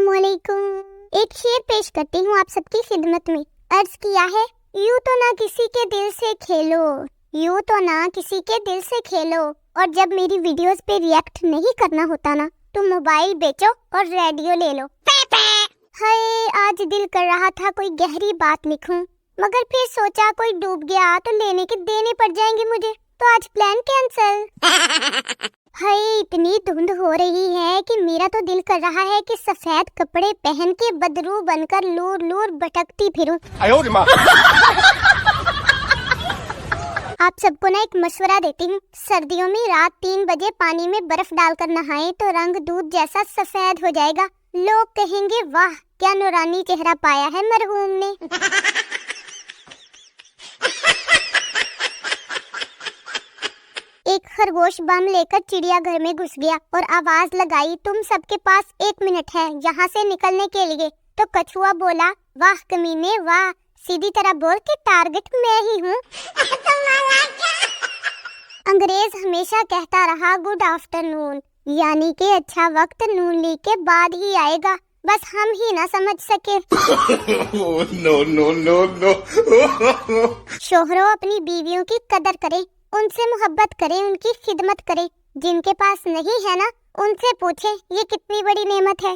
अस्सलामुअलैकुम। एक शेर पेश करती हूँ आप सबकी खिदमत में। अर्ज किया है, यूं तो ना किसी के दिल से खेलो, यूं तो ना किसी के दिल से खेलो, और जब मेरी वीडियोस पे रिएक्ट नहीं करना होता ना, तो मोबाइल बेचो और रेडियो ले लो। हाय, आज दिल कर रहा था कोई गहरी बात लिखूं, मगर फिर सोचा कोई डूब गया तो लेने के देने पड़ जाएंगे मुझे, तो आज प्लान कैंसिल। हाय, इतनी धुंध हो रही है कि मेरा तो दिल कर रहा है कि सफेद कपड़े पहन के बदरू बनकर लूर लूर भटकती फिरूं। आप सबको ना एक मशवरा देती हूँ, सर्दियों में रात 3 बजे पानी में बर्फ डालकर नहाएं तो रंग दूध जैसा सफेद हो जाएगा। लोग कहेंगे वाह क्या नूरानी चेहरा पाया है मरहूम ने। एक खरगोश बम लेकर चिड़ियाघर में घुस गया और आवाज लगाई, तुम सबके पास 1 मिनट है यहाँ से निकलने के लिए। तो कछुआ बोला, वाह कमीने वाह, सीधी तरह बोल के टारगेट मैं ही हूँ। अंग्रेज हमेशा कहता रहा गुड आफ्टरनून, यानी कि अच्छा वक्त नून ली के बाद ही आएगा, बस हम ही ना समझ सके। नो। शोहरों अपनी बीवियों की कदर करें, उनसे मोहब्बत करें, उनकी खिदमत करें। जिनके पास नहीं है ना, उनसे पूछें ये कितनी बड़ी नेमत है।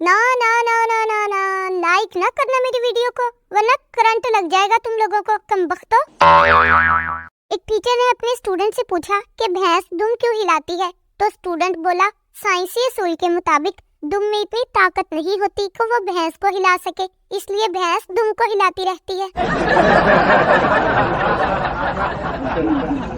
ना ना ना ना ना ना, लाइक ना करना मेरी वीडियो को, वरना करंट लग जाएगा तुम लोगों को, कमबख्तो। एक टीचर ने अपने स्टूडेंट से पूछा कि भैंस दुम क्यों हिलाती है, तो स्टूडेंट बोला, साइंसी असूल के मुताबिक दुम में इतनी ताकत नहीं होती कि वो भैंस को हिला सके, इसलिए भैंस दुम को हिलाती रहती है।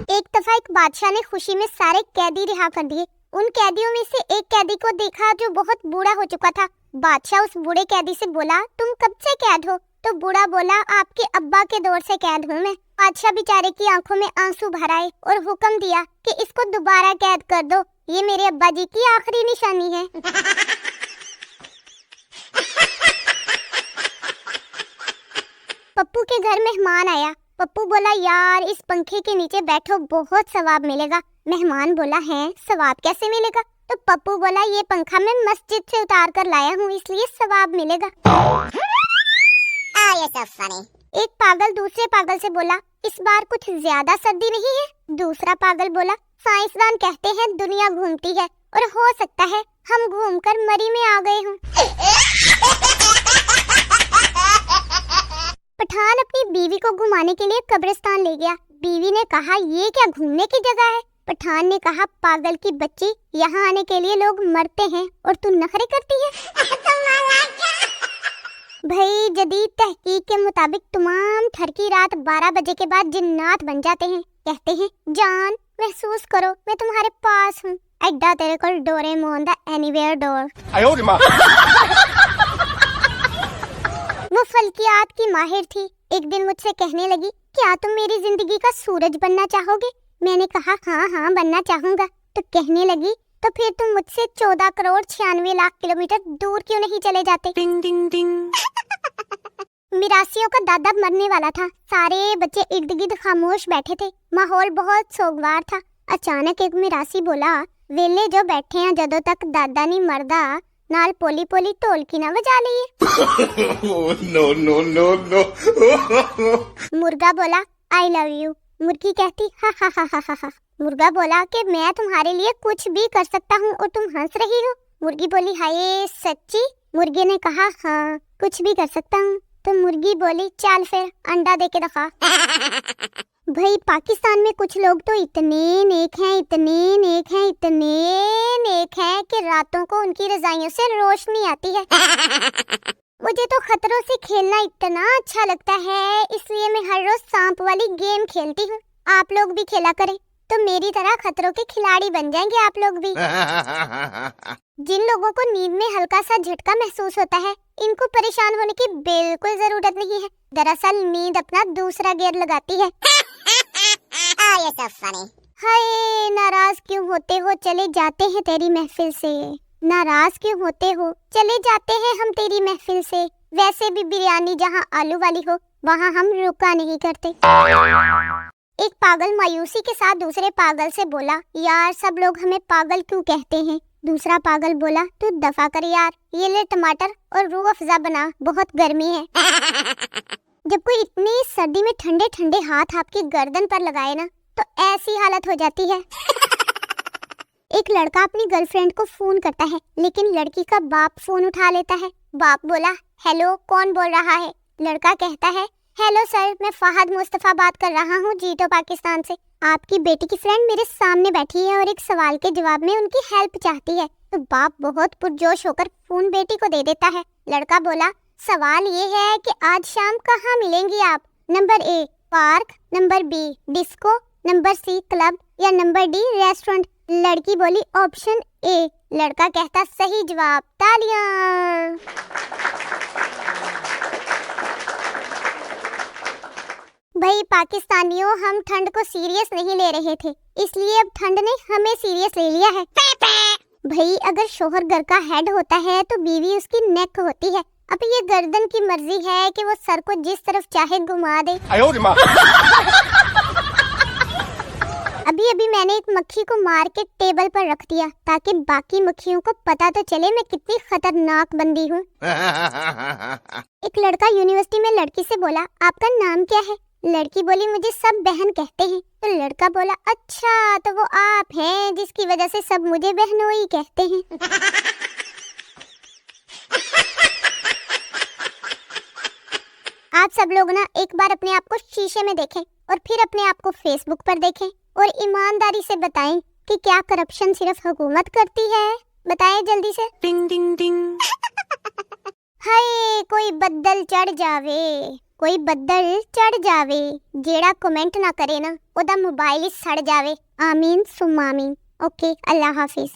एक दफा एक बादशाह ने खुशी में सारे कैदी रिहा कर दिए। उन कैदियों में से एक कैदी को देखा जो बहुत बूढ़ा हो चुका था। बादशाह उस बूढ़े कैदी से बोला, तुम कब से कैद हो? तो बूढ़ा बोला, आपके अब्बा के दौर से कैद हूँ मैं। बादशाह बेचारे की आंखों में आंसू भर आए और हुक्म दिया कि इसको दोबारा कैद कर दो, ये मेरे अब्बा जी की आखिरी निशानी है। पप्पू के घर मेहमान आया। पप्पू बोला, यार इस पंखे के नीचे बैठो, बहुत सवाब मिलेगा। मेहमान बोला, है सवाब कैसे मिलेगा? तो पप्पू बोला, ये पंखा मैं मस्जिद से उतार कर लाया हूँ, इसलिए सवाब मिलेगा। एक पागल दूसरे पागल से बोला, इस बार कुछ ज्यादा सर्दी नहीं है? दूसरा पागल बोला, साइंसदान कहते हैं दुनिया घूमती है और हो सकता है हम घूमकर मरी में आ गए हों। पठान अपनी बीवी को घुमाने के लिए कब्रिस्तान ले गया। बीवी ने कहा, ये क्या घूमने की जगह है? पठान ने कहा, पागल की बच्ची, यहाँ आने के लिए लोग मरते हैं और तू नखरे करती है। भाई, जदीद तहकीक के मुताबिक तमाम ठरकी रात 12 बजे के बाद जिन्नात बन जाते हैं। कहते हैं, जान महसूस करो मैं तुम्हारे पास हूँ, ऐडा तेरे को डोरेमोन दा एनीवेयर डोर। वो फल्कियात की माहिर थी। एक दिन मुझसे कहने लगी, क्या तुम मेरी जिंदगी का सूरज बनना चाहोगे? मैंने कहा, हाँ बनना चाहूंगा। तो कहने लगी, तो फिर तुम मुझसे 14 करोड़ 96 लाख किलोमीटर दूर क्यों नहीं चले जाते? डिंग डिंग डिंग। मिरासियों का दादा मरने वाला था। सारे बच्चे इर्द गिर्द खामोश बैठे थे, माहौल बहुत सोगवार था। अचानक एक मिरासी बोला, वेले जो बैठे हैं जदों तक दादा नहीं मरदा, नाल पोली पोली ढोलकी ना बजा लिए। नो। मुर्गा बोला, आई लव यू। मुर्गी कहती, हा। मुर्गा बोला कि मैं तुम्हारे लिए कुछ भी कर सकता हूँ और तुम हंस रही हो। मुर्गी बोली, हाय सच्ची? मुर्गे ने कहा, हाँ कुछ भी कर सकता हूँ। तो मुर्गी बोली, चल फिर अंडा दे के दिखा। भाई, पाकिस्तान में कुछ लोग तो इतने नेक हैं कि रातों को उनकी रजाइयों से रोशनी आती है। मुझे तो खतरों से खेलना इतना अच्छा लगता है, इसलिए मैं हर रोज सांप वाली गेम खेलती हूँ। आप लोग भी खेला करें तो मेरी तरह खतरों के खिलाड़ी बन जाएंगे आप लोग भी। जिन लोगों को नींद में हल्का सा झटका महसूस होता है, इनको परेशान होने की बिल्कुल जरूरत नहीं है। दरअसल नींद अपना दूसरा गियर लगाती है। हाय, नाराज क्यों होते हो? चले जाते हैं तेरी महफिल से। नाराज क्यों होते हो? चले जाते हैं हम तेरी महफिल से। वैसे भी बिरयानी जहाँ आलू वाली हो, वहाँ हम रुका नहीं करते। एक पागल मायूसी के साथ दूसरे पागल से बोला, यार सब लोग हमें पागल क्यों कहते हैं? दूसरा पागल बोला, तू दफा कर यार, ये ले टमाटर और रूह अफ़ज़ा बना, बहुत गर्मी है। जब कोई इतनी सर्दी में ठंडे ठंडे हाथ आपकी गर्दन पर लगाए ना, तो ऐसी हालत हो जाती है। एक लड़का अपनी गर्लफ्रेंड को फोन करता है, लेकिन लड़की का बाप फोन उठा लेता है। बाप बोला, हेलो कौन बोल रहा है? लड़का कहता है, हेलो सर, मैं फहद मुस्तफ़ा बात कर रहा हूँ जीटो पाकिस्तान से। आपकी बेटी की फ्रेंड मेरे सामने बैठी है और एक सवाल के जवाब में उनकी हेल्प चाहती है। तो बाप बहुत पुरजोश होकर फोन बेटी को दे देता है। लड़का बोला, सवाल ये है कि आज शाम कहाँ मिलेंगी आप? Number A park, number B disco, number C club या नंबर डी रेस्टोरेंट। लड़की बोली ऑप्शन ए। लड़का कहता, सही जवाब, तालियां। भाई पाकिस्तानियों, हम ठंड को सीरियस नहीं ले रहे थे, इसलिए अब ठंड ने हमें सीरियस ले लिया है। भाई अगर शोहर घर का हेड होता है तो बीवी उसकी नेक होती है। अब ये गर्दन की मर्जी है कि वो सर को जिस तरफ चाहे घुमा दे। अभी अभी मैंने एक मक्खी को मार के टेबल पर रख दिया ताकि बाकी मक्खियों को पता तो चले मैं कितनी खतरनाक बंदी हूँ। एक लड़का यूनिवर्सिटी में लड़की से बोला, आपका नाम क्या है? लड़की बोली, मुझे सब बहन कहते हैं। तो लड़का बोला, अच्छा तो वो आप हैं जिसकी वजह से सब मुझे बहनोई कहते हैं। आप सब लोग ना एक बार अपने आप को शीशे में देखें और फिर अपने आप को फेसबुक पर देखें और ईमानदारी से बताएं कि क्या करप्शन सिर्फ हुकूमत करती है? बताएं जल्दी से। टिंग टिंग टिंग। हाय कोई बद्दल चढ़ जावे, कोई बद्दल चढ़ जावे, जेड़ा कमेंट ना करे ना ओदा मोबाइल ही सड़ जावे। आमीन सुम्मा आमीन। ओके, अल्लाह हाफिज।